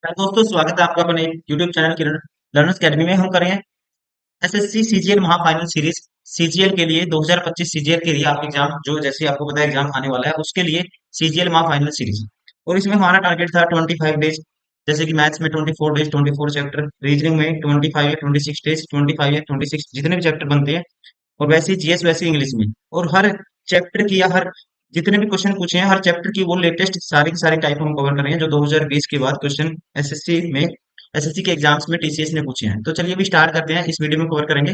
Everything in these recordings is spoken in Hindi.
दोस्तों, स्वागत है आपका अपने YouTube चैनल किरण लर्नर्स अकेडमी में। हम करें एसएससी सीजीएल महाफाइनल सीरीज। सीजीएल के लिए 2025 सीजीएल के लिए आप एग्जाम जो जैसे आपको पता है एग्जाम आने वाला है उसके लिए सीजीएल महाफाइनल सीरीज। और इसमें हमारा टारगेट था 25 डेज। जैसे कि मैथ्स में 24 डेज 24 चैप्टर, रीजनिंग में 25 या 26 डेज 25 या 26 जितने भी चैप्टर बनते हैं। और वैसे ही जीएस वैसे इंग्लिश में। और हर चैप्टर की या हर जितने भी क्वेश्चन पूछे हैं हर चैप्टर की वो लेटेस्ट सारी की सारी टाइप हम कवर कर रहे हैं जो 2020 के बाद क्वेश्चन एसएससी के एग्जाम्स में टीसीएस ने पूछे हैं। तो चलिए अभी स्टार्ट करते हैं। इस वीडियो में कवर करेंगे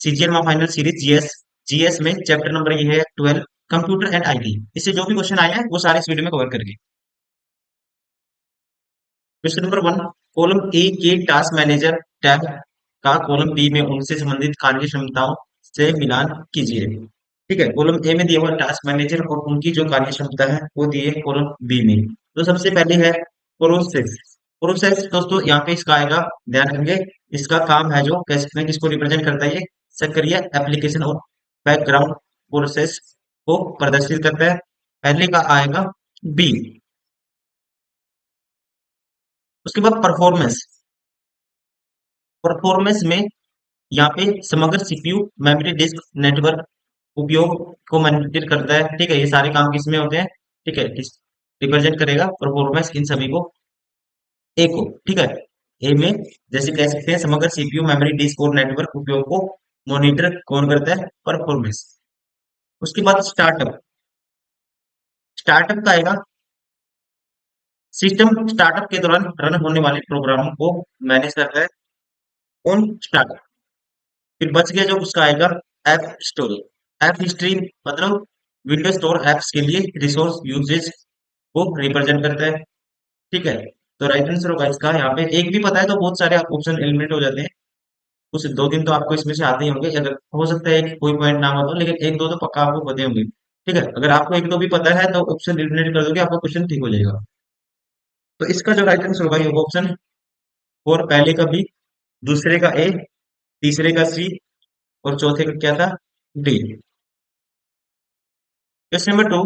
सीजीएल में फाइनल सीरीज जीएस। जीएस में चैप्टर नंबर ये है 12, कंप्यूटर एंड आईटी। इससे जो भी क्वेश्चन आए हैं वो सारे इस वीडियो में कवर करेंगे। क्वेश्चन नंबर 1, कॉलम ए के टास्क मैनेजर टैब का कॉलम बी में उनसे संबंधित कार्य क्षमताओं से मिलान कीजिए। ठीक है, कॉलम ए में दिया हुआ टास्क मैनेजर और उनकी जो कार्य क्षमता है वो दी है कॉलम बी में। तो सबसे पहले है प्रोसेस। प्रोसेस दोस्तों यहाँ पे इसका आएगा, ध्यान रखेंगे। इसका काम है जो कह सकते हैं किसको रिप्रेजेंट करता है, ये सक्रिय एप्लीकेशन और बैकग्राउंड प्रोसेस को प्रदर्शित करता है। पहले का आएगा बी। उसके बाद परफॉर्मेंस। परफॉर्मेंस में यहाँ पे समग्र सीपीयू मेमोरी डिस्क नेटवर्क उपयोग को मॉनिटर करता है। ठीक है, ये सारे काम किसमें होते हैं। ठीक है, रिप्रेजेंट करेगा परफॉर्मेंस इन सभी को ए को। ठीक है, ए में जैसे कह सकते हैं समग्र सीपीयू मेमोरी डिस्क और नेटवर्क उपयोग को मॉनिटर कौन करता है, परफॉर्मेंस। उसके बाद स्टार्टअप। स्टार्टअप का आएगा सिस्टम स्टार्टअप के दौरान रन होने वाले प्रोग्रामों को मैनेज करता है कौन, स्टार्टअप। फिर बच गया जो उसका आएगा ऐप स्टोरेज। ऐप हिस्ट्री मतलब विंडोज स्टोर एप्स के लिए रिसोर्स यूजेज को रिप्रेजेंट करता है। ठीक है, तो राइट आंसर होगा इसका। यहाँ पे एक भी पता है तो बहुत सारे ऑप्शन एलिमिनेट हो जाते हैं। कुछ दो दिन तो आपको इसमें से आते ही होंगे, अगर हो सकता है एक कोई पॉइंट ना हो तो, लेकिन एक दो तो पक्का आपको पते होंगे। ठीक है, अगर आपको एक दो भी पता है तो ऑप्शन एलिमिनेट कर दोगे, आपका क्वेश्चन ठीक हो जाएगा। तो इसका जो राइट आंसर होगा ये होगा ऑप्शन फोर। पहले का बी, दूसरे का ए, तीसरे का सी और चौथे का क्या था, D. Question number 2,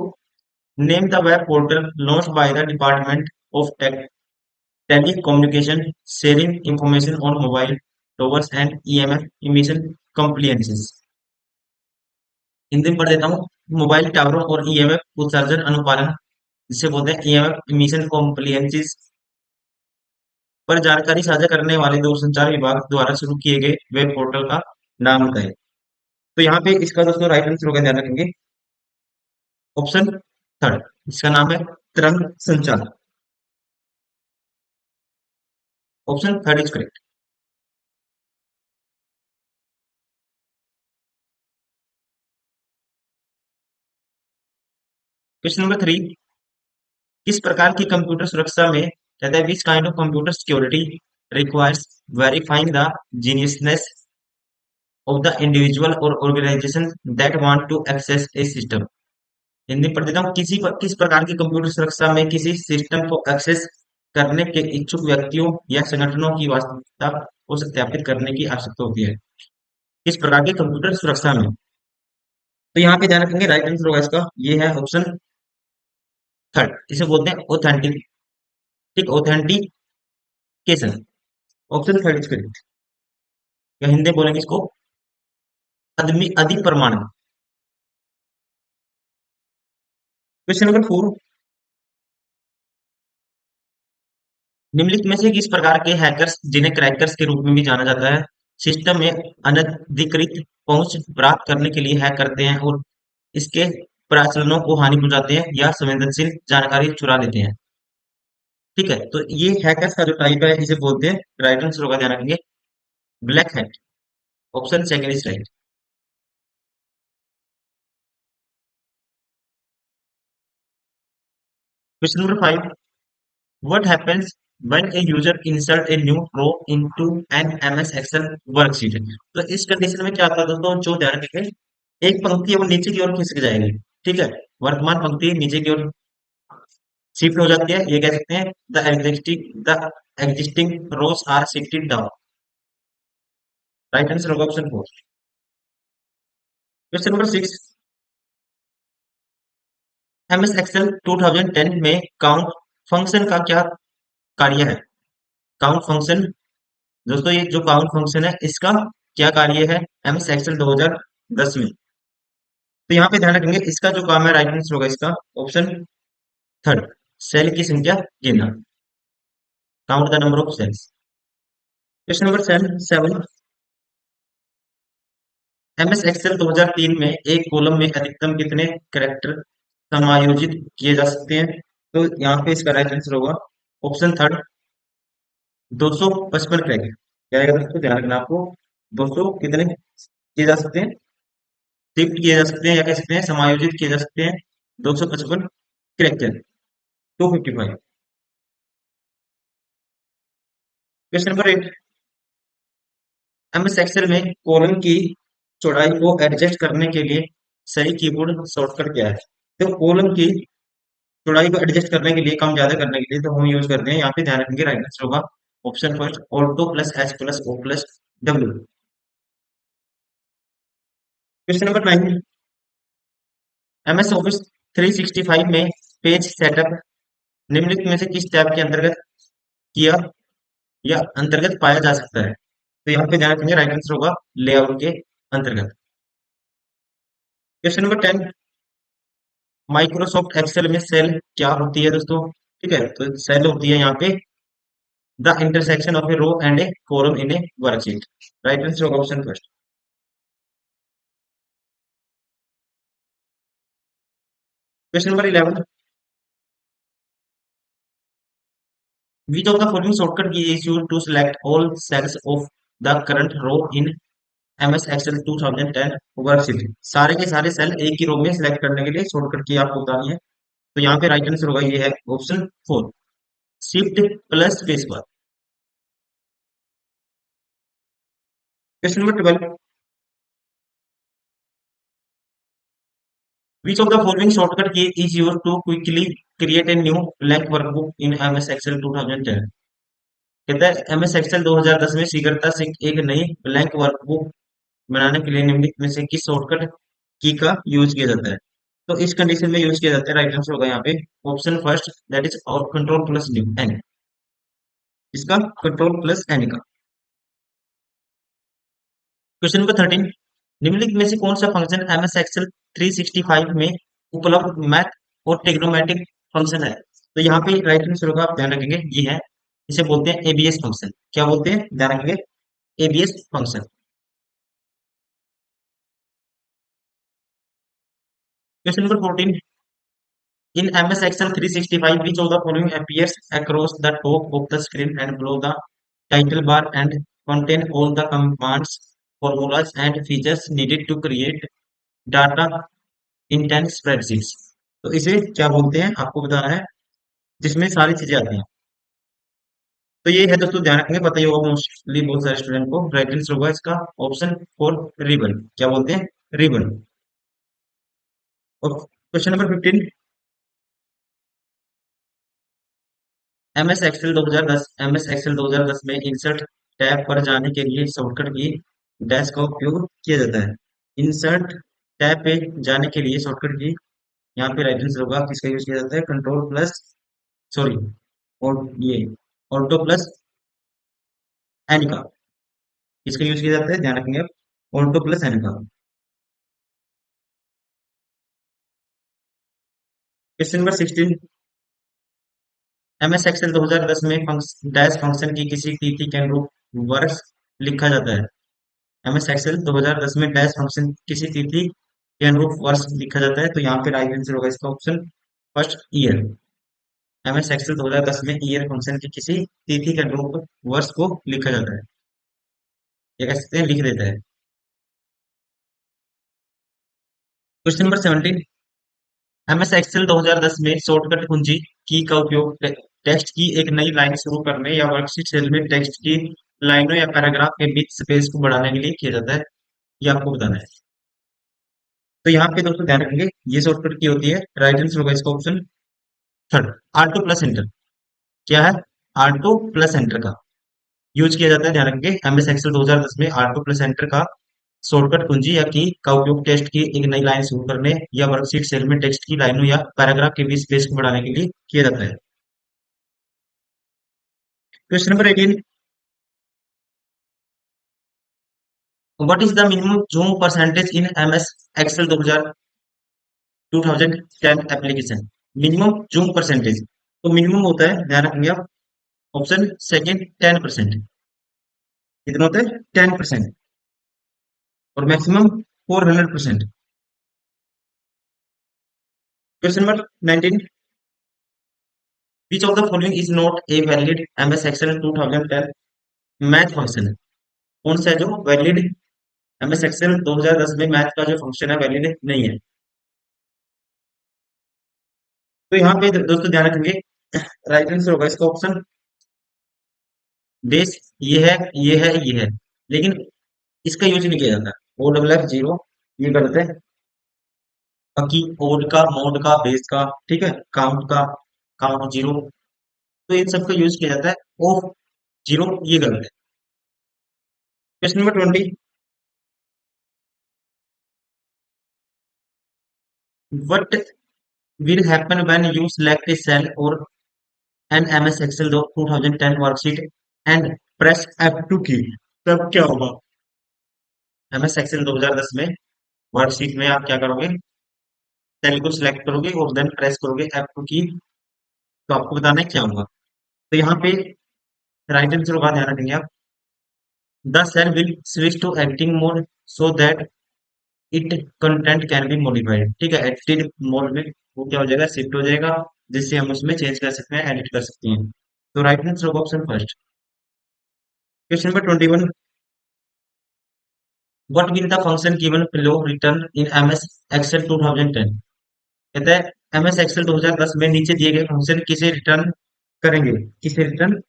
name the web portal launched by the department of telecommunication sharing information on mobile towers and EMF emission compliances. Hindi में पढ़ देता हूँ। मोबाइल टावरों और ईएमएफ उत्सर्जन अनुपालन, जिसे बोलते हैं ईएमएफ इमिशन कंप्लियंसेस, पर जानकारी साझा करने वाले दूरसंचार विभाग द्वारा शुरू किए गए वेब पोर्टल का नाम बताएं। तो यहाँ पे इसका दोस्तों राइट आंसर होगा, ध्यान रखेंगे, ऑप्शन थर्ड। इसका नाम है Tarang Sanchar. Option third is correct. Question number 3, किस प्रकार की कंप्यूटर सुरक्षा में कहता है which kind of computer security requires verifying the genuineness of the individual और organization that want to access a system. Hindi पढ़ देता हूँ। किस प्रकार की कंप्यूटर सुरक्षा में किसी सिस्टम को एक्सेस करने के इच्छुक व्यक्तियों या संगठनों की वास्तविकता को सत्यापित करने की आवश्यकता होती है। किस प्रकार की कंप्यूटर सुरक्षा में, तो यहाँ पे ध्यान रखेंगे राइट आंसर होगा इसका, ये है ऑप्शन थर्ड। इसे बोलते हैं authentic authentication. Option third is correct. या हिंदी बोलेंगे इसको अधिक प्रमाणित। क्वेश्चन नंबर 4, निम्नलिखित में से किस प्रकार के हैकर्स, जिन्हें क्रैकर्स के रूप में भी जाना जाता है, सिस्टम में अनधिकृत पहुंच प्राप्त करने के लिए हैक करते हैं और इसके प्रचलनों को हानि पहुंचाते हैं या संवेदनशील जानकारी चुरा लेते हैं। ठीक है, तो ये हैकर्स का जो टाइप है इसे बोलते हैं, राइट आंसर होगा, ध्यान रखेंगे, black hat. Option second is right. Question number 5, what happens when a user insert a new row into an MS Excel worksheet. तो इस कंडीशन में क्या होता है दोस्तों, जो ध्यान रखेंगे, एक पंक्ति है वो नीचे की ओर खिसक जाएगी। ठीक है, वर्तमान पंक्ति नीचे की ओर शिफ्ट हो जाती है, ये कह सकते हैं the existing rows are shifted down. Right answer होगा option 4। Question number 6, MS Excel 2010 में काउंट फंक्शन का क्या कार्य है। Count function. दोस्तों ये जो काउंट फंक्शन है इसका क्या कार्य है एमएस एक्सेल 2010 में? तो यहाँ पे ध्यान रखेंगे इसका जो काम है, राइट आंसर होगा इसका ऑप्शन थर्ड, सेल की संख्या गिनना, count the number of cells. Question number 7, MS Excel 2003 में एक कॉलम में अधिकतम कितने कैरेक्टर समायोजित किए जा सकते हैं? तो यहाँ पे इसका राइट आंसर होगा ऑप्शन थर्ड, 255 कैरेक्टर। क्या आएगा दोस्तों, ध्यान रखना आपको, 200 कितने किए जा सकते हैं, शिफ्ट किए जा सकते हैं या कह सकते हैं समायोजित किए जा सकते हैं, 255 character, 255। Question number 8, MS Excel में कॉलम की चौड़ाई को एडजस्ट करने के लिए सही कीबोर्ड शॉर्टकट क्या है? तो कॉलम की चौड़ाई को एडजस्ट करने के लिए, कम ज्यादा करने के लिए तो हम यूज करते हैं, यहाँ पे ध्यान रखेंगे, राइट आंसर होगा option first, alt plus H plus O plus W. Question number 9, MS Office 365 में पेज सेटअप निम्नलिखित में से किस टैब के अंतर्गत किया या अंतर्गत पाया जा सकता है? तो यहाँ पे ध्यान रखेंगे, राइट आंसर होगा लेआउट के अंतर्गत। क्वेश्चन नंबर 10, माइक्रोसॉफ्ट एक्सेल में सेल क्या होती है दोस्तों? ठीक है, तो सेल होती है यहाँ पे the intersection of a row and a column in a worksheet. Right answer होगा option first. Question number 11, which of the following shortcut key is used to select all cells of the current row in MS Excel 2010 worksheet? सारे के सारे सेल एक ही रो में सिलेक्ट करने के लिए शॉर्टकट की आपको बतानी है। तो यहाँ पे राइट आंसर होगा ये है option four, shift plus space bar. Question number 12, which of the following shortcut key is used to quickly create a new blank workbook in MS Excel 2010? कहता है एमएस एक्सेल 2010 में शीघ्रता से एक नई ब्लैंक वर्कबुक बनाने के लिए निम्नलिखित में से किस शॉर्टकट की का यूज किया जाता है? तो इस कंडीशन में यूज किया जाता है, राइट आंसर होगा यहाँ पे ऑप्शन फर्स्ट, दैट इज और कंट्रोल प्लस एन, इसका कंट्रोल प्लस एन का। क्वेश्चन नंबर 13, निम्नलिखित में से कौन सा फंक्शन एमएस एक्सेल 365 में उपलब्ध मैथ और ट्रिग्नोमेट्रिक फंक्शन है? तो यहाँ पे राइट आंसर होगा, आप ध्यान रखेंगे ये है, इसे बोलते हैं एबीएस फंक्शन। क्या बोलते हैं, ध्यान रखेंगे, ABS function. Question number 14, in MS Excel 365, which of the following appears across the top of the screen and below the title bar and contain all the commands, formulas and features needed to create data in 10 spreadsheets? तो इसे क्या बोलते हैं आपको बताना है, जिसमें सारी चीजें आती हैं। तो ये है दोस्तों, ध्यान रखेंगे, पता ही होगा मोस्टली बहुत सारे स्टूडेंट को, राइट आंसर होगा इसका ऑप्शन फोर, रिबन। क्या बोलते हैं, रिबन। और question number 15, MS Excel 2010, MS Excel 2010 में इंसर्ट टैब पर जाने के लिए शॉर्टकट की डैश का उपयोग किया जाता है। इंसर्ट टैब पे जाने के लिए शॉर्टकट की, यहाँ पे राइट आंसर होगा किसका यूज किया जाता है, कंट्रोल प्लस, सॉरी, और ये ऑल्टो प्लस एन का, इसका यूज किया जाता है, ध्यान रखेंगे ऑल्टो प्लस एन का। क्वेश्चन नंबर 16, एमएस एक्सेल 2010 में डैश फंक्शन की किसी तिथि के अनुरूप वर्ष लिखा जाता है? एमएस एक्सेल 2010 में डैश फंक्शन किसी तिथि के अनुरूप वर्ष लिखा जाता है, तो यहाँ पे राइट आंसर होगा इसका option first, year. MS Excel 2010 में ईयर फंक्शन की किसी तिथि के अनुरूप वर्ष को लिखा जाता है, या कह सकते हैं लिख देता है। क्वेश्चन नंबर 17, एमएस एक्सेल 2010 में शॉर्टकट कुंजी की का उपयोग टेक्स्ट की एक नई लाइन शुरू करने या वर्कशीट सेल में टेक्स्ट की लाइनों या पैराग्राफ के बीच स्पेस को बढ़ाने के लिए किया जाता है, ये आपको बताना है। तो यहाँ पे दोस्तों ध्यान रखेंगे, ये शॉर्टकट की होती है, राइट आंसर होगा इसका option third, Alto plus enter. क्या है, आल्टो प्लस एंटर का यूज किया जाता है, ध्यान रखेंगे, एमएस एक्सेल 2010 में आल्टो प्लस एंटर का शॉर्टकट कुंजी या की का उपयोग टेक्स्ट की एक नई लाइन शुरू करने या वर्कशीट सेल में टेक्स्ट की लाइनों या पैराग्राफ के बीच स्पेस को बढ़ाने के लिए किया जाता है। Question number 18, what is the minimum zoom percentage in MS Excel 2010 application? Minimum zoom percentage, तो मिनिमम होता है, ध्यान रखेंगे आप, ऑप्शन सेकंड 10%। कितना होता है? 10%। और maximum 400%। Question number 19, which of the following is not a valid MS Excel 2010 math function? कौन सा है जो वैलिड एमएस एक्सेल 2010 में मैथ का जो फंक्शन है वैलिड नहीं है? तो यहाँ पे दोस्तों ध्यान रखेंगे, राइट आंसर होगा इसका ऑप्शन बेस। ये है, लेकिन इसका यूज नहीं किया जाता। ओ डबल एफ जीरो, ये गलत है। बाकी ओड का, मोड का, बेस का, ठीक है, काउंट का, काउंट जीरो, तो इन सबका यूज किया जाता है। ओ जीरो, ये गलत है। Question number 20, what will happen when you select a cell or an MS Excel 2010 worksheet and press F2 key? तब क्या होगा? MS Excel 2010 में वर्कशीट में आप क्या करोगे? सेल को सिलेक्ट करोगे और देन प्रेस करोगे F2 की, तो आपको बताना है क्या होगा। तो यहाँ पे राइट आंसर होगा, ध्यान रखेंगे आप, the cell will switch to editing mode so that it content can be modified. ठीक है, एडिटेड मोड में वो क्या हो जाएगा? शिफ्ट हो जाएगा, जिससे हम उसमें चेंज कर सकते हैं, एडिट कर सकते हैं। तो राइट आंसर होगा option first. Question number 21, what will the function given below return in MS Excel 2010? कहता है एमएस एक्सेल 2010 में नीचे दिए गए फंक्शन किसे रिटर्न करेंगे? किसे रिटर्न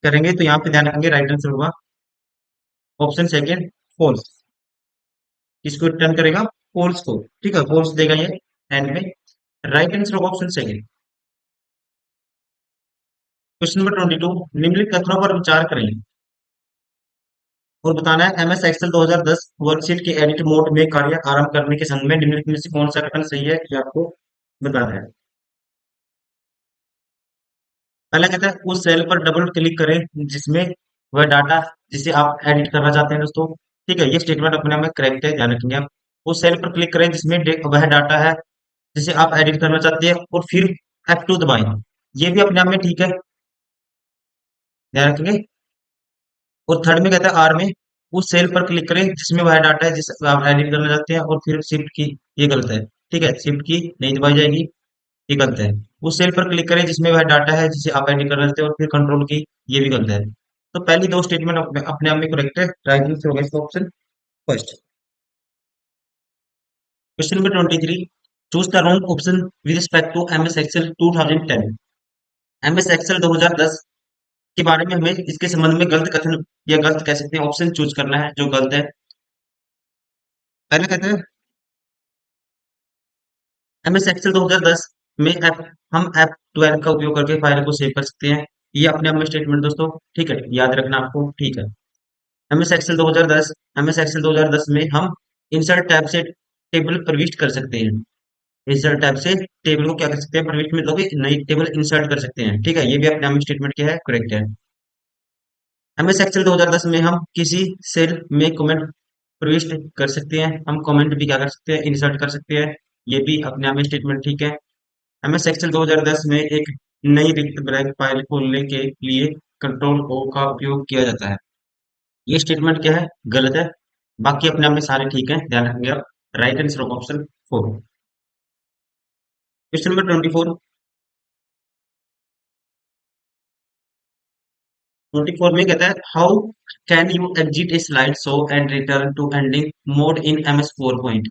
करेंगे? तो यहाँ पे ध्यान रखेंगे, राइट आंसर होगा ऑप्शन सेकेंड, फॉल्स। इसको रिटर्न करेगा फॉल्स को, ठीक है, फॉल्स देगा ये एंड में। राइट आंसर होगा ऑप्शन सेकेंड। क्वेश्चन नंबर 22, निम्नलिखित कथनों पर विचार करें और बताना है एमएस एक्सेल 2010 वर्कशीट के एडिट मोड में कार्य आरंभ करने के संबंध में निम्नलिखित में से कौन सा कथन सही है, ये आपको बताना है। पहला कहता है उस सेल पर डबल क्लिक करें जिसमें वह डाटा जिसे आप एडिट करना चाहते हैं दोस्तों। ठीक है, ये स्टेटमेंट अपने आप में करेक्ट है, ध्यान रखेंगे आप। उस सेल पर क्लिक करें जिसमें वह डाटा है जिसे आप एडिट करना चाहते हैं और फिर F2 दबाएं। ये भी अपने आप में ठीक है, ध्यान रखेंगे। और थर्ड में कहता है आर में, उस सेल पर क्लिक करें जिसमें वह डाटा है जिसे आप एडिट करना चाहते हैं और फिर शिफ्ट की, ये गलत है। ठीक है, शिफ्ट की नहीं दबाई जाएगी, ये गलत है। उस सेल पर क्लिक करें जिसमें वह डाटा है जिसे आप एडिट करना चाहते हैं और फिर कंट्रोल की, ये भी गलत है। तो पहली दो स्टेटमेंट अपने आप में करेक्ट है, राइट आंसर होगा इसका option first. Question number 23, choose the wrong option with respect to MS Excel 2010। MS Excel 2010 के बारे में हमें इसके संबंध में गलत कथन या गलत कह सकते हैं ऑप्शन चूज करना है जो गलत है। पहले कहते हैं एमएस एक्सेल 2010 में हम F12 का उपयोग करके फाइल को सेव कर सकते हैं। ये अपने आप में स्टेटमेंट दोस्तों, ठीक है, याद रखना आपको, ठीक है। एमएस एक्सेल 2010, एमएस एक्सेल 2010 में हम इंसर्ट टैब से टेबल प्रविष्ट कर सकते हैं। इंसर्ट टैब से टेबल को क्या कर सकते हैं? प्रविष्ट मतलब कि नई टेबल इंसर्ट कर सकते हैं। ठीक है, ये भी अपने आप में स्टेटमेंट क्या है? करेक्ट है। एमएस एक्सेल 2010 में हम किसी सेल में कमेंट प्रविष्ट कर सकते हैं, हम कमेंट भी क्या कर सकते हैं? इंसर्ट कर सकते हैं। ये भी अपने आप में स्टेटमेंट ठीक है। एमएस एक्सेल 2010 में एक नई रिक्त ब्लैंक फाइल खोलने के लिए कंट्रोल ओ का उपयोग किया जाता है। ये स्टेटमेंट क्या है? गलत है। बाकी अपने आप में सारे ठीक है, ध्यान रखेंगे आप। Right answer of option four. Question number 24, 24 में कहता है how can you exit a slide show and return to ending mode in MS PowerPoint?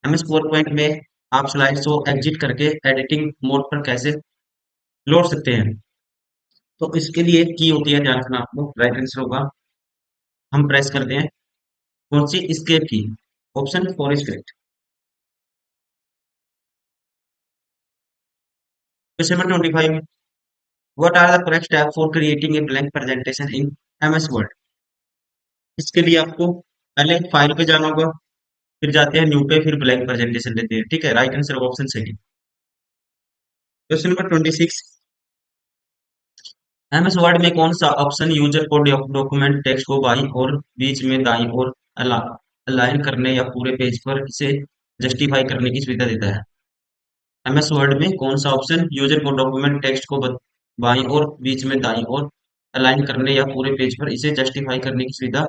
MS PowerPoint में आप स्लाइड शो एग्जिट करके एडिटिंग मोड पर कैसे लौट सकते हैं? तो इसके लिए की होती है, ध्यान रखना आपको, राइट आंसर होगा, हम प्रेस करते हैं कौन सी? Escape key, option four is correct. Question number 25, what are the correct step for creating a blank presentation in MS Word? इसके लिए आपको पहले फाइल पे जाना होगा, फिर जाते हैं न्यू पे, फिर ब्लैंक प्रेजेंटेशन लेते हैं। ठीक है, right answer option second. Question number 26, MS word में कौन सा ऑप्शन यूजर को डॉक्यूमेंट टेक्स्ट को बाईं और बीच में दाईं ओर अलाइन करने या पूरे पेज पर इसे जस्टिफाई करने की सुविधा देता है? एमएस वर्ड में कौन सा ऑप्शन यूजर को डॉक्यूमेंट टेक्स्ट को बाईं और बीच में दाईं ओर अलाइन करने या पूरे पेज पर इसे जस्टिफाई करने की सुविधा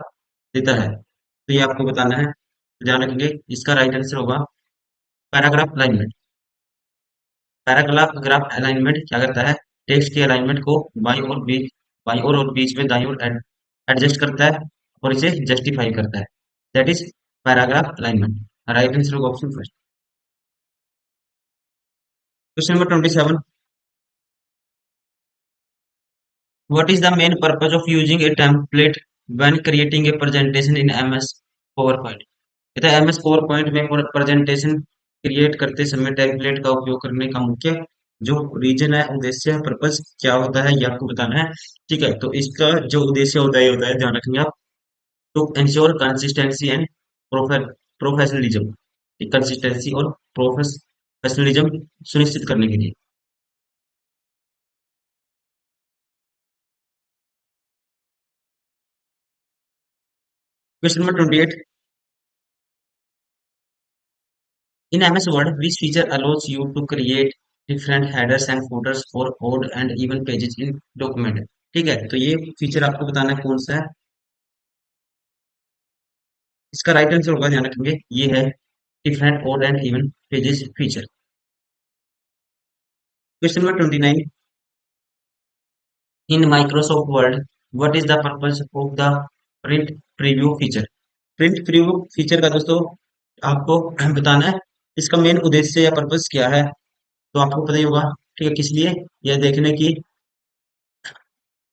देता है? तो ये आपको बताना है। ध्यान रखेंगे, इसका राइट आंसर होगा पैराग्राफ अलाइनमेंट। पैराग्राफ अलाइनमेंट क्या करता है? टेक्स्ट के अलाइनमेंट को बाईं और बीच में दाईं ओर एडजस्ट करता है और इसे जस्टिफाई करता है। That is paragraph alignment. Right answer होगा option first. Question number 27। What is the main purpose of using a template when creating a presentation in MS PowerPoint? कहता है MS PowerPoint में प्रेजेंटेशन क्रिएट करते समय टेम्पलेट का उपयोग करने का मुख्य जो रीजन है, उद्देश्य, पर्पस क्या होता है, ये आपको बताना है। ठीक है, तो इसका जो उद्देश्य होता है ये होता है, ध्यान रखेंगे आप, to ensure consistency and professionalism. Consistency और प्रोफेशनलिज्म सुनिश्चित करने के लिए। Question number 28। In MS Word, which feature allows you to create different headers and footers for odd and even pages in document? ठीक है, तो ये फीचर आपको बताना है कौन सा है। इसका राइट आंसर होगा, ध्यान रखेंगे, ये है different odd and even pages feature. Question number 29। In Microsoft Word what is the purpose of the print preview feature? Print preview feature का दोस्तों आपको बताना है, इसका मेन उद्देश्य या पर्पस क्या है, तो आपको पता ही होगा। ठीक है, किस लिए? यह देखने की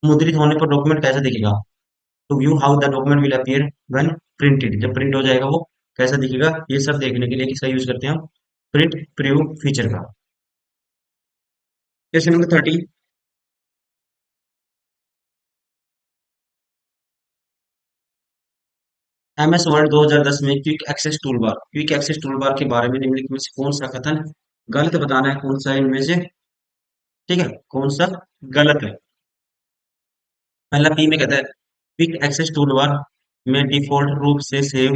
मुद्रित होने पर डॉक्यूमेंट कैसा दिखेगा। To view how the document will appear when printed, जब प्रिंट हो जाएगा वो कैसा दिखेगा, ये सब देखने के लिए किसका यूज करते हैं हम? प्रिंट प्रीव्यू फीचर का। Question number 30। एमएस वर्ड 2010 में quick access toolbar, quick access toolbar के बारे में निम्नलिखित में से कौन सा कथन गलत बताना है, कौन सा है इनमें से? ठीक है, कौन सा गलत है? पहला पी में कहता है क्विक एक्सेस टूलबार में डिफॉल्ट रूप से सेव,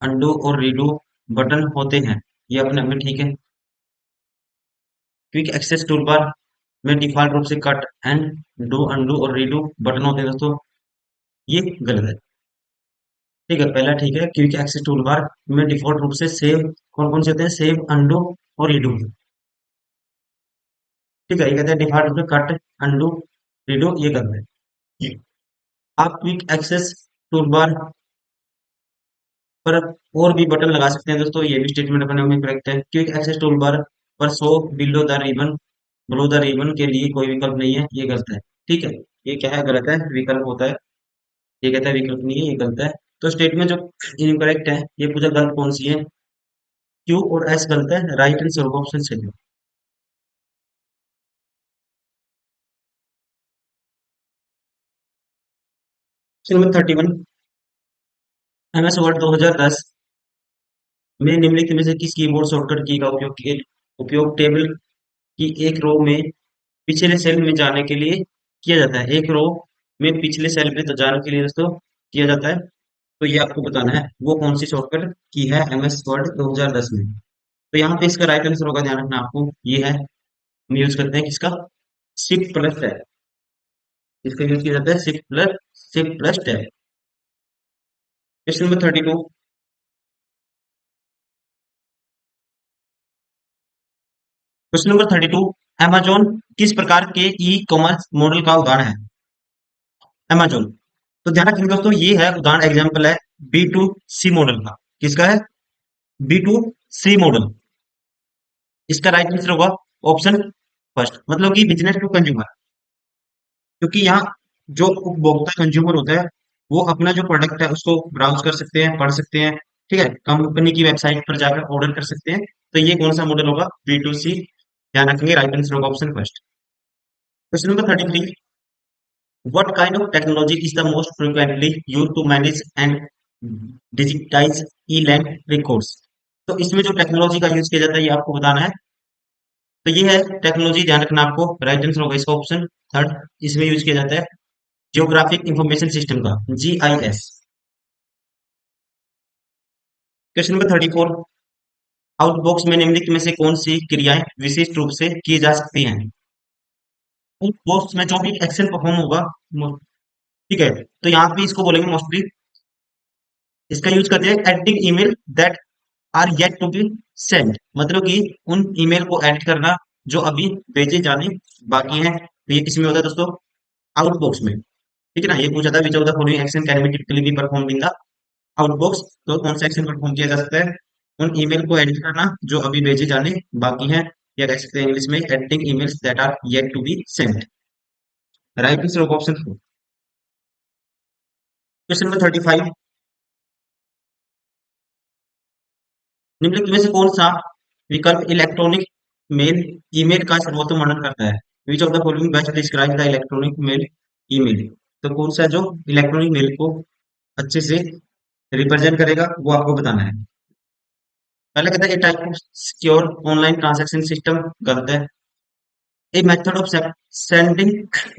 अनडू और रीडू बटन होते हैं, ये अपने में ठीक है। क्विक एक्सेस टूलबार में डिफॉल्ट रूप से कट एंड डू, अनडू और रीडू बटन होते हैं दोस्तों, ये गलत है। ठीक है, पहला ठीक है, क्विक एक्सेस टूलबार में डिफॉल्ट रूप से सेव, कौन कौन से होते हैं? सेव, अनडू और रीडू। ठीक है, ये कहते हैं डिफॉल्ट रूप से कट, अनडू, रीडू, ये गलत है। आप क्विक एक्सेस टूलबार पर और भी बटन लगा सकते हैं दोस्तों, ये भी स्टेटमेंट अपने में करेक्ट है। क्विक एक्सेस टूलबार पर शो बिलो द रिबन के लिए कोई विकल्प नहीं है, ये गलत है। ठीक है, ये क्या है? गलत है, विकल्प होता है। ये कहता है विकल्प नहीं है, ये गलत है। तो स्टेटमेंट जो इनकरेक्ट है, ये पूछा गलत कौन सी है? क्यू और एस गलत है, राइट आंसर होगा option C. Question number 31। MS Word 2010 में निम्नलिखित में से किस कीबोर्ड शॉर्टकट की का उपयोग टेबल की एक रो में पिछले सेल में जाने के लिए किया जाता है? एक रो में पिछले सेल में तो जाने के लिए दोस्तों किया जाता है, तो ये आपको बताना है वो कौन सी शॉर्टकट की है एमएस वर्ड 2010 में। तो यहाँ पे इसका राइट आंसर होगा, ध्यान रखना आपको, ये है, हम यूज करते हैं किसका? Shift plus tab. इसका यूज किया जाता है shift plus tab. Question number 32। Question number 32। Amazon किस प्रकार के ई कॉमर्स मॉडल का उदाहरण है? Amazon, तो ध्यान रखेंगे दोस्तों, ये है उदाहरण, एग्जाम्पल है बी टू सी मॉडल का। किसका है? B to C model. इसका राइट आंसर होगा ऑप्शन फर्स्ट, मतलब कि बिजनेस टू कंज्यूमर। क्योंकि यहाँ जो उपभोक्ता कंज्यूमर होता है, वो अपना जो प्रोडक्ट है उसको ब्राउज कर सकते हैं, पढ़ सकते हैं। ठीक है, कंपनी की वेबसाइट पर जाकर ऑर्डर कर सकते हैं। तो ये कौन सा मॉडल होगा? बी टू सी। ध्यान रखेंगे, राइट आंसर होगा option first. Question number 33। What kind of technology is the most frequently used to manage and digitize e-land records? तो इसमें जो टेक्नोलॉजी का यूज किया जाता है ये आपको बताना है। तो ये है टेक्नोलॉजी, ध्यान रखना आपको, राइट आंसर होगा इसका ऑप्शन थर्ड। इसमें यूज किया जाता है जियोग्राफिक इंफॉर्मेशन सिस्टम का, GIS। क्वेश्चन नंबर 34, आउटबॉक्स में निम्नलिखित में से कौन सी क्रियाएं विशिष्ट रूप से की जा सकती हैं? आउटबॉक्स में जो भी एक्शन परफॉर्म होगा, ठीक है, तो यहाँ पे इसको बोलेंगे मोस्टली, इसका यूज करते हैं editing email that are yet to be send, मतलब कि उन ईमेल को एडिट करना जो अभी भेजे जाने बाकी हैं। तो ये किसमें होता है दोस्तों? आउटबॉक्स में। ठीक है ना, ये पूछा था विच of the following action can be typically be perform in the outbox. तो कौन सा एक्शन परफॉर्म किया जा सकता है? उन ईमेल को एडिट करना जो अभी भेजे जाने बाकी हैं, या कह सकते हैं इंग्लिश में editing emails that are yet to be sent. Right answer of option 4। Question number 35, निम्नलिखित में से कौन सा विकल्प इलेक्ट्रॉनिक मेल ईमेल का सर्वोत्तम वर्णन करता है? Which of the following best describe the electronic mail email. तो कौन सा जो इलेक्ट्रॉनिक मेल को अच्छे से रिप्रेजेंट करेगा वो आपको बताना है। पहले कहता है a type of secure online transaction system, गलत है। A method of sending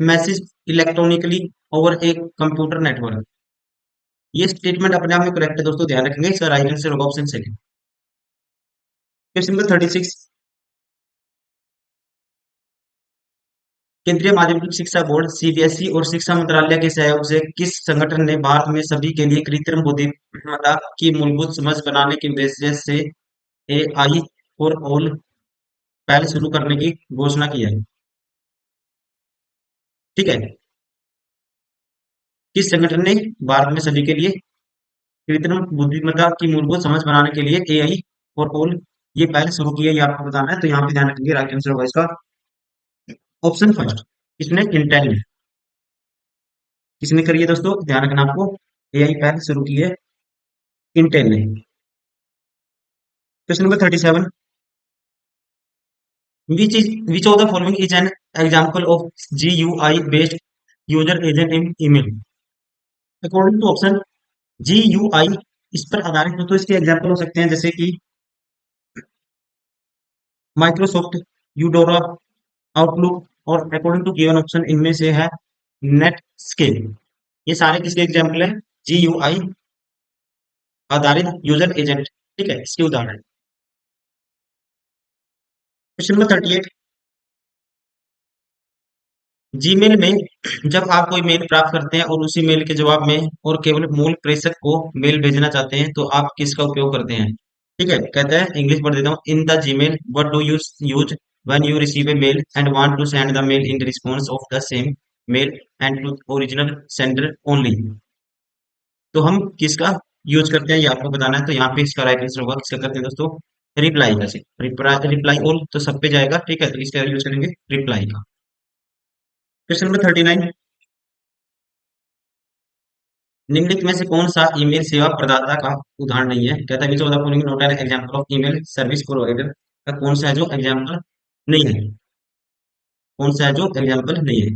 message electronically over a computer network. ये स्टेटमेंट अपने आप में करेक्ट है दोस्तों, ध्यान रखेंगे, इसका राइट आंसर होगा ऑप्शन सेकंड। क्वेश्चन नंबर 36, केंद्रीय माध्यमिक शिक्षा बोर्ड CBSE और शिक्षा मंत्रालय के सहयोग से किस संगठन ने भारत में सभी के लिए कृत्रिम बुद्धिमत्ता की मूलभूत समझ बनाने के उद्देश्य से AI फॉर ऑल पहल शुरू करने की घोषणा की है? ठीक है, किस संगठन ने भारत में सभी के लिए कृत्रिम बुद्धिमत्ता की मूलभूत समझ बनाने के लिए AI फॉर ऑल ये पहल शुरू की है, ये आपको बताना है। तो यहाँ पे ध्यान रखेंगे, राइट आंसर होगा इसका ऑप्शन फर्स्ट। किसने? इंटेल ने। किसने करी है दोस्तों? ध्यान रखना आपको, AI पहल शुरू की है इंटेल ने। Question number 37, which of the following is an example of GUI based user agent in email? According to option GUI, इस पर आधारित हो तो इसके एग्जाम्पल हो सकते हैं जैसे कि माइक्रोसॉफ्ट, यूडोरा, आउटलुक, और अकॉर्डिंग टू गिवन ऑप्शन इनमें से है नेटस्केप। ये सारे किसके एग्जाम्पल है? GUI आधारित यूजर एजेंट, ठीक है, इसके उदाहरण। क्वेश्चन नंबर 38, जीमेल में जब आप कोई मेल प्राप्त करते हैं और उसी मेल के जवाब में और केवल मूल प्रेषक को मेल भेजना चाहते हैं तो आप किसका उपयोग करते हैं? ठीक है, कहता है, इंग्लिश पढ़ देता हूँ, in the Gmail what do you use when you receive a mail and want to send the mail in response of the same mail and to original sender only. तो हम किसका यूज करते हैं ये आपको बताना है। तो यहाँ पे इसका राइट आंसर होगा, किसका करते हैं दोस्तों? रिप्लाई का। रिप्लाई ऑल तो सब पे जाएगा, ठीक है, तो इसका यूज करेंगे रिप्लाई का। क्वेश्चन नंबर 39, निम्नलिखित में से कौन सा ईमेल सेवा प्रदाता का उदाहरण नहीं है? कहता है which of the following not an example of email service provider. का कौन सा है जो एग्जांपल नहीं है? कौन सा है जो एग्जांपल नहीं है?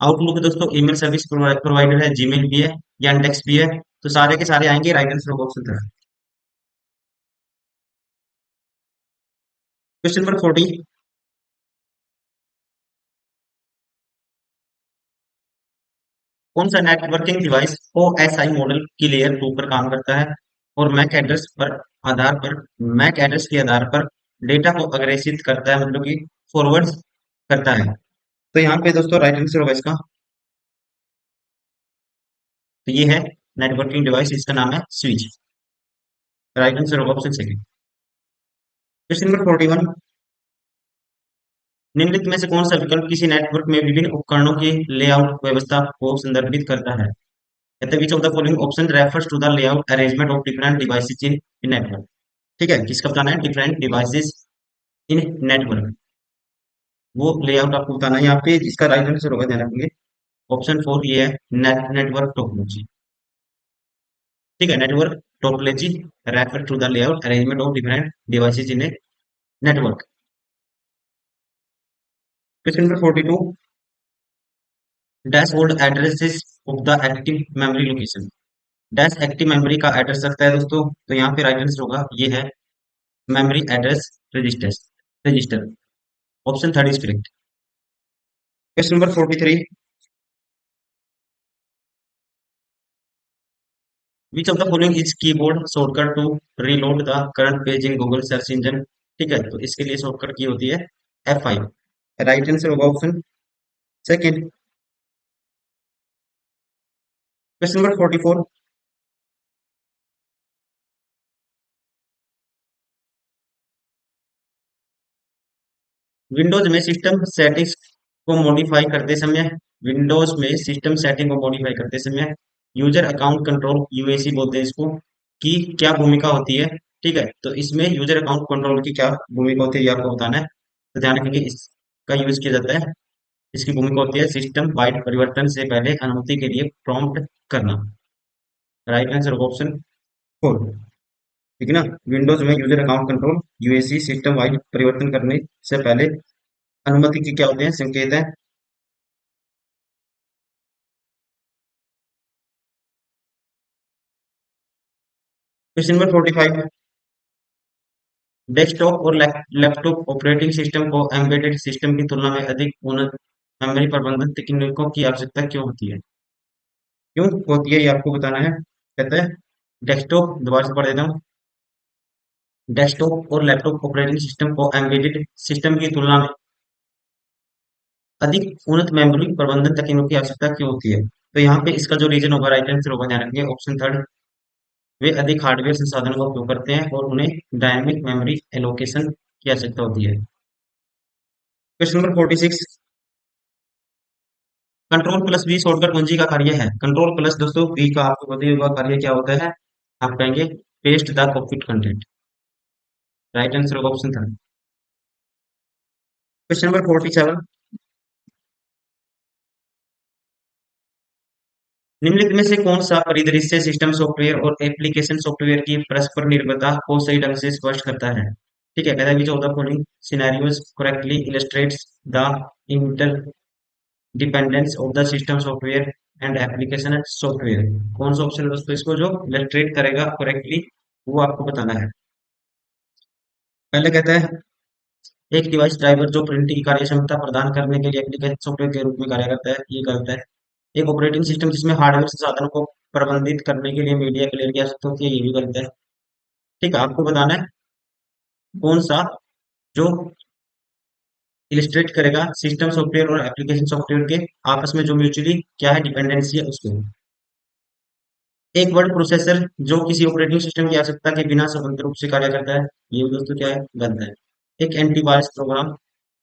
आउटलुक दोस्तों ईमेल सर्विस प्रोवाइडर है, जीमेल भी है, yandex भी है। तो सारे के सारे आएंगे, राइट आंसर ऑप्शन है। क्वेश्चन नंबर 40, कौन सा नेटवर्किंग डिवाइस OSI मॉडल की लेयर 2 पर काम करता है और मैक एड्रेस के आधार पर डेटा को अग्रेषित करता है, मतलब कि फॉरवर्ड करता है? तो यहाँ पे दोस्तों राइट आंसर होगा इसका, तो ये है नेटवर्किंग डिवाइस, इसका नाम है स्विच। राइट आंसर होगा ऑप्शन सेकंड। क्वेश्चन नंबर 41, निम्नलिखित में से कौन सा विकल्प किसी नेटवर्क में विभिन्न उपकरणों की लेआउट व्यवस्था को संदर्भित करता है? कहते हैं which of the following option refers to the layout arrangement of different devices in network. ठीक है, किसका बताना है? डिफरेंट डिवाइसेज इन नेटवर्क, वो लेआउट आपको बताना है। यहाँ पे इसका राइट आंसर होगा, ध्यान रखेंगे, ऑप्शन 4 ये है नेटवर्क टोपोलॉजी। ठीक है, network topology refer to the layout arrangement of different devices in a network. Question number 42, dashboard addresses of the active memory location. Dash active memory का एड्रेस रखता है दोस्तों, तो यहाँ पे राइट आंसर होगा ये है memory address register. Option third is correct. Question number 43, which of the following is keyboard shortcut to reload the current page in Google search engine. ठीक है, तो इसके लिए शॉर्टकट की होती है F5। राइट आंसर होगा option second. Question number 44, Windows में सिस्टम सेटिंग्स को मॉडिफाई करते समय, विंडोज में सिस्टम सेटिंग को मॉडिफाई करते समय यूजर अकाउंट कंट्रोल यूएसी बोलते हैं इसको, की क्या भूमिका होती है। ठीक है, तो इसमें यूजर अकाउंट कंट्रोल की क्या भूमिका होती है ये आपको बताना है। तो ध्यान रखेंगे इसका यूज किया जाता है। इसकी भूमिका होती है सिस्टम वाइड परिवर्तन से पहले अनुमति के लिए प्रॉम्प्ट करना। राइट आंसर होगा ऑप्शन फोर। ठीक है ना, विंडोज में user account control UAC system wide परिवर्तन करने से पहले अनुमति की क्या होते हैं, संकेत है। क्वेश्चन नंबर 45, डेस्कटॉप और लैपटॉप ऑपरेटिंग सिस्टम को एम्बेडेड सिस्टम की तुलना में अधिक उन्नत मेमोरी प्रबंधन तकनीकों की आवश्यकता क्यों होती है। क्यों होती है ये आपको बताना है। कहते हैं डेस्कटॉप, दोबारा से पढ़ देता हूँ, डेस्कटॉप और लैपटॉप ऑपरेटिंग सिस्टम को एम्बेडेड सिस्टम की तुलना में अधिक उन्नत मेमोरी प्रबंधन तकनीकों की आवश्यकता क्यों होती है। तो यहाँ पे इसका जो रीजन होगा, राइट आंसर होगा, ध्यान रखिए ऑप्शन थर्ड। वे अधिक हार्डवेयर संसाधनों का उपयोग करते हैं और उन्हें डायनेमिक मेमोरी एलोकेशन की आवश्यकता होती है। Question number 46, control plus B shortcut कुंजी का कार्य है। कंट्रोल प्लस दोस्तों बी का आपको पता ही होगा कार्य क्या होता है। आप कहेंगे paste the copied content. Right answer होगा ऑप्शन थर्ड। क्वेश्चन नंबर 47, निम्नलिखित में से कौन सा परिदृश्य सिस्टम सॉफ्टवेयर और एप्लीकेशन सॉफ्टवेयर की परस्पर निर्भरता को सही ढंग से स्पष्ट करता है। ठीक है, कहता है which of the following scenarios correctly illustrates the interdependence of the system software and application software. कौन सा ऑप्शन है दोस्तों इसको जो इलस्ट्रेट करेगा करेक्टली, वो आपको बताना है। पहले कहता है एक डिवाइस ड्राइवर जो प्रिंटिंग की कार्य क्षमता प्रदान करने के लिए एप्लीकेशन सॉफ्टवेयर के रूप में कार्य करता है, ये गलत है। एक ऑपरेटिंग सिस्टम जिसमें हार्डवेयर संसाधनों को प्रबंधित करने के लिए मीडिया प्लेयर की आवश्यकता होती है, ये भी गलत है। ठीक है, आपको बताना है कौन सा जो इलिस्ट्रेट करेगा सिस्टम सॉफ्टवेयर और एप्लीकेशन सॉफ्टवेयर के आपस में जो म्यूचुअली क्या है डिपेंडेंसी है उसको। एक वर्ड प्रोसेसर जो किसी ऑपरेटिंग सिस्टम की आवश्यकता के बिना स्वतंत्र रूप से कार्य करता है, ये भी दोस्तों क्या है, गलत है। एक एंटीवायरस प्रोग्राम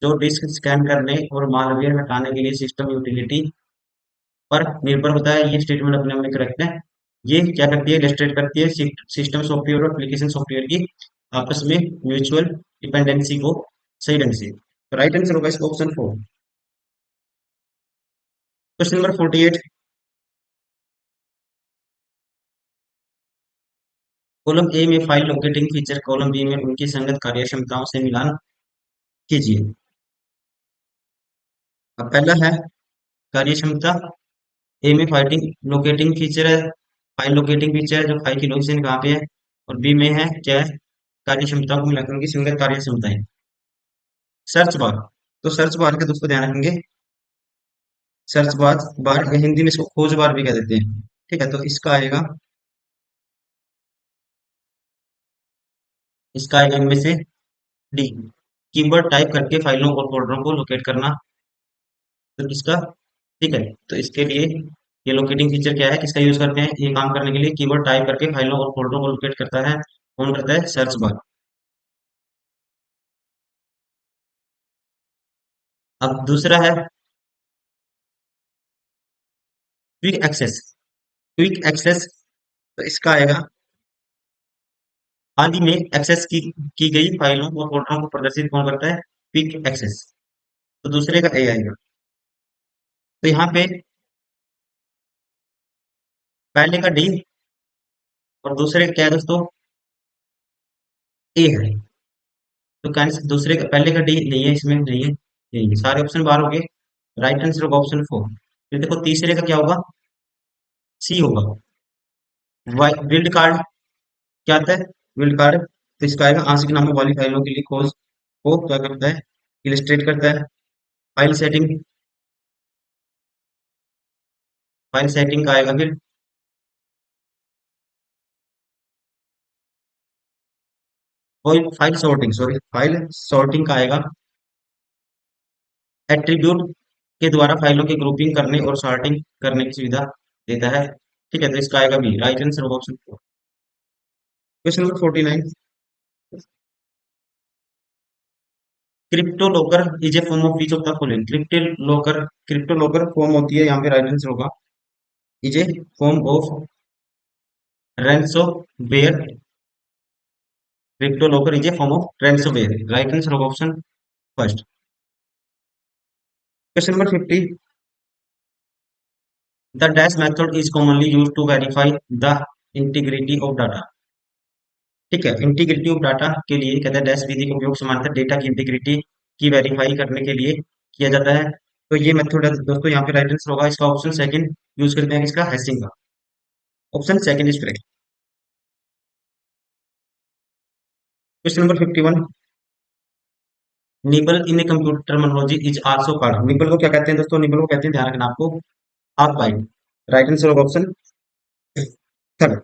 जो डिस्क स्कैन करने और मालवेयर हटाने के लिए सिस्टम यूटिलिटी पर निर्भर होता है, ये स्टेटमेंट अपने आप में करेक्ट है। ये क्या करती है, इलस्ट्रेट करती है सिस्टम सॉफ्टवेयर और एप्लीकेशन सॉफ्टवेयर की आपस में म्यूचुअल डिपेंडेंसी को सही ढंग से। राइट आंसर होगा इसका option four. Question number 48, column A में file locating feature column B में उनकी संगत कार्यक्षमताओं से मिलान कीजिए। अब पहला है कार्यक्षमता, ए में फाइटिंग लोकेटिंग फीचर है, फाइल लोकेटिंग फीचर है जो फाइल की लोकेशन कहाँ पे है, और बी में है क्या है, कार्यक्षमता को मिलाकर उनकी संगत कार्यक्षमताएं। सर्च बार, तो सर्च बार के दोस्तों ध्यान रखेंगे, सर्च बार बार हिंदी में इसको खोज बार भी कह देते हैं। ठीक है, तो इसका आएगा इनमें से डी, कीवर्ड टाइप करके फाइलों और फोल्डरों को लोकेट करना। तो इसका, ठीक है, तो इसके लिए ये लोकेटिंग फीचर क्या है, किसका यूज करते हैं, ये काम करने के लिए कीवर्ड टाइप करके फाइलों और फोल्डरों को लोकेट करता है, कौन करता है, सर्च बार। अब दूसरा है क्विक एक्सेस, क्विक एक्सेस, तो इसका आएगा हाल ही में एक्सेस की गई फाइलों और फोल्डरों को प्रदर्शित कौन करता है, क्विक एक्सेस। तो दूसरे का ए आएगा। तो यहाँ पे पहले का डी और दूसरे का क्या है दोस्तों, ए है। तो कैंसिल, दूसरे का पहले का डी नहीं है, इसमें नहीं है, नहीं है, सारे ऑप्शन बाहर हो गए। राइट आंसर होगा ऑप्शन फोर। फिर देखो तीसरे का क्या होगा, सी होगा। बिल्ड कार्ड क्या आता है, बिल्ड कार्ड, तो इसका आएगा आंशिक नामों वाली फाइलों के लिए खोज को क्या करता है, इलिस्ट्रेट करता है। फाइल सेटिंग, फाइल सेटिंग का आएगा फिर। कोई file sorting, sorry file sorting का आएगा। एट्रीब्यूट के द्वारा फाइलों की ग्रुपिंग करने और सॉर्टिंग करने की सुविधा देता है। ठीक है, तो इसका आएगा भी right answer option. Question number 49। Crypto locker is a form of which of the following. Crypto locker form होती है, यहाँ पे राइट आंसर होगा is a form of ransomware। Crypto locker is a form of ransomware, right answer of option first. Question number 50। The dash method is commonly use to verify the integrity of data. ठीक है, इंटीग्रिटी ऑफ डाटा के लिए कहते हैं डैश विधि का उपयोग सामान्यतः डेटा की इंटीग्रिटी की वेरीफाई करने के लिए किया जाता है। तो ये मेथड है दोस्तों, यहाँ पे राइट आंसर होगा इसका ऑप्शन सेकंड, यूज करते हैं इसका हैशिंग का। Option second is correct. Question number 51। Nibble in a computer terminology is also called. Nibble को क्या कहते हैं दोस्तों? निबल को कहते हैं, ध्यान रखना आपको, half byte, right answer of option third.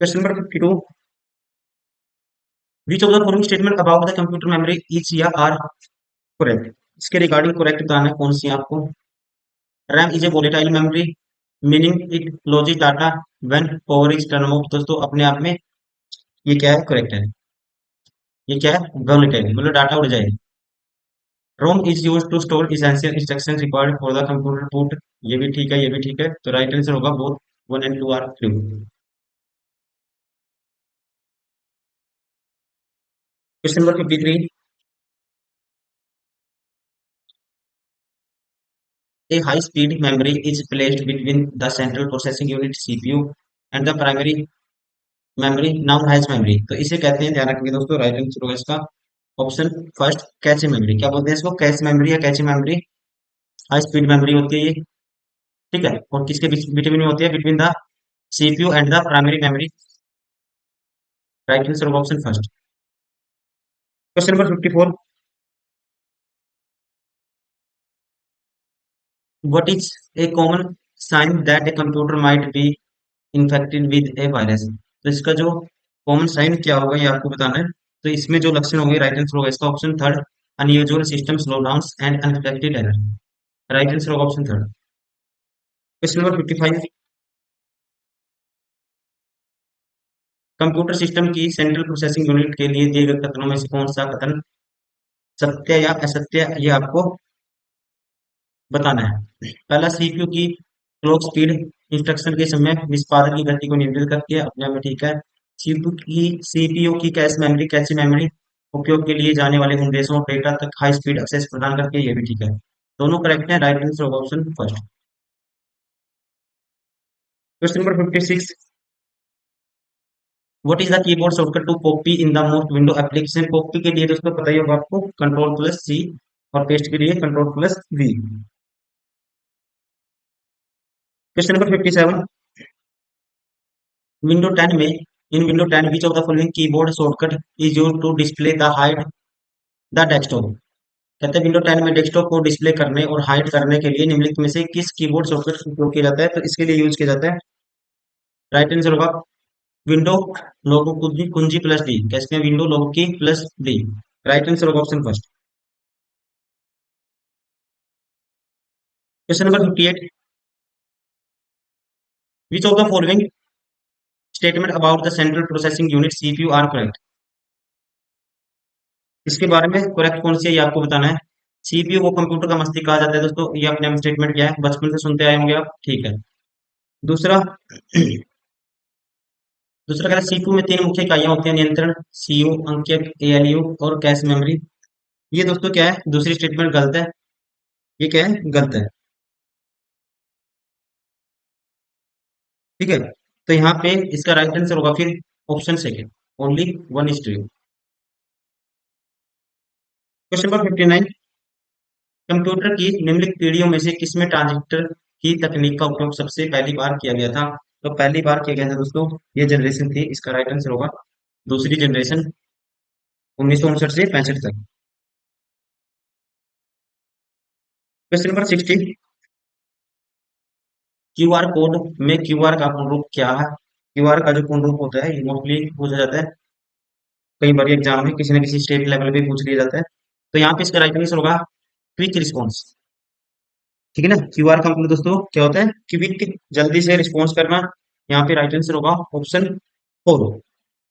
Question number 52। Which of the following statement about the computer memory is या आर करेक्ट। इसके रिगार्डिंग करेक्ट बताना है कौन सी आपको। RAM is a volatile memory, meaning it logic data when power is turn off. दोस्तों अपने आप में ये क्या है, करेक्ट है। ये क्या है, वोलेटाइल, मतलब डाटा उड़ जाए। ROM is use to store essential instruction required for the computer boot. ये भी ठीक है, ये भी ठीक है, तो राइट आंसर होगा both 1 and 2 are true. Question number 53। A high-speed memory is placed between the central processing unit (CPU) and the primary memory, known as memory। तो इसे कहते हैं, ध्यान रखेंगे दोस्तों, राइट आंसर होगा इसका ऑप्शन फर्स्ट कैचे मेमोरी। क्या बोलते हैं इसको, कैश मेमोरी या cache memory. High speed memory होती है ये। ठीक है, और किसके बीच बिटवीन में होती है, between the CPU and the primary memory, right answer होगा option first. Question number 54। What is a common sign that a computer might be infected with a virus. तो इसका जो कॉमन साइन क्या होगा ये आपको बताना है। तो इसमें जो लक्षण होंगे, राइट आंसर होगा इसका option third, unusual system slowdowns and unexpected error, right answer होगा option third. Question number 55। Computer system की सेंट्रल प्रोसेसिंग यूनिट के लिए दिए गए कथनों में से कौन सा कथन सत्य या असत्य, ये आपको बताना है। पहला, सीपीयू की क्लॉक स्पीड इंस्ट्रक्शन के समय निष्पादन की गति को नियंत्रित करती है, अपने आप में ठीक है। सीपीयू की कैश मेमोरी उपयोग के लिए जाने वाले उद्देश्यों और डेटा तक हाई स्पीड एक्सेस प्रदान करती है, ये भी ठीक है। दोनों करेक्ट है, राइट आंसर होगा option first. Question number 56। What is the keyboard shortcut to copy in the most window application. Copy के लिए दोस्तों पता ही होगा आपको, कंट्रोल प्लस सी, और पेस्ट के लिए control plus V. Question number 57। Window 10 में, in window 10 which of the following keyboard shortcut is used to display the hide the desktop. कहते हैं विंडो 10 में डेस्कटॉप को डिस्प्ले करने और हाइड करने के लिए निम्नलिखित में से किस कीबोर्ड शॉर्टकट का उपयोग किया जाता है। तो इसके लिए यूज किया जाता है, राइट आंसर होगा विंडो लोगो कुंजी कुंजी प्लस डी। कैसे में window logo key plus D, right answer होगा option first. Question number 58। Which of the following statement about the central processing unit CPU are correct. इसके बारे में करेक्ट कौन सी है ये आपको बताना है। सीपीयू को कंप्यूटर का मस्तिष्क कहा जाता है दोस्तों, ये अपने आप स्टेटमेंट क्या है, बचपन से सुनते आए होंगे आप, ठीक है। दूसरा, दूसरा कह रहा है सीपीयू में तीन मुख्य इकाइयां होती हैं, नियंत्रण, सीयू, अंकीयक, एएलयू और कैश मेमोरी। ये दोस्तों क्या है, दूसरी स्टेटमेंट गलत है, ये क्या है, गलत है। ठीक है, तो यहाँ पे इसका राइट आंसर होगा फिर option second, only one is true. Question number 59। Computer की निम्नलिखित पीढ़ियों में से किसमें ट्रांजिस्टर की तकनीक का उपयोग सबसे पहली बार किया गया था। तो पहली बार किया गया था दोस्तों, ये जनरेशन थी, इसका राइट आंसर होगा दूसरी जनरेशन, 1959 से 65 तक। क्वेश्चन नंबर 60, क्यूआर कोड में क्यूआर का पूर्ण रूप क्या है? क्यूआर का जो पूर्ण रूप होता है, ये मोस्टली पूछा जाता है कई बार एग्जाम में, किसी न किसी स्टेट लेवल पे पूछ लिया जाता है। तो यहाँ पे इसका राइट आंसर होगा क्विक रिस्पॉन्स। ठीक है ना, क्यूआर का मतलब दोस्तों क्या होता है, क्विक, जल्दी से रिस्पॉन्स करना। यहाँ पे राइट आंसर होगा ऑप्शन 4।